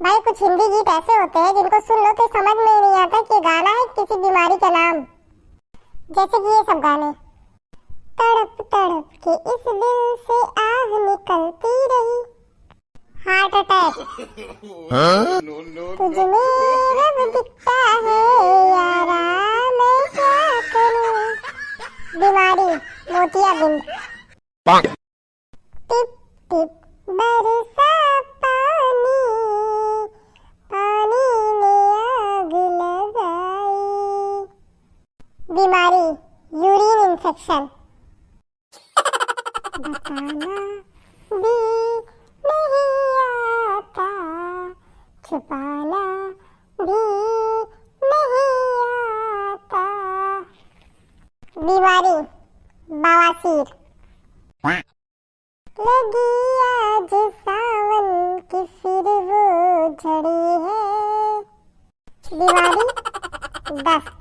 भाई कुछ हिंदी गीत ऐसे होते हैं जिनको सुन लो तो समझ में ही नहीं आता कि गाना है किसी बीमारी का नाम। जैसे कि ये सब गाने, तड़प तड़प के इस दिल से आह निकलती रही, हार्ट अटैक, तुझ में रब दिखता है यारा, मैं क्या करूं, बीमारी मोतियाबिंद, टिप टिप बरसा पानी, पानी ने आग लगाई, बीमारी यूरिन इन्फेक्शन, बताना भी नहीं आता, छुपाना भी नहीं आता, बीमारी बवासीर, लगी आज सावन की फिर वो झड़ी है, बीमारी दस्त।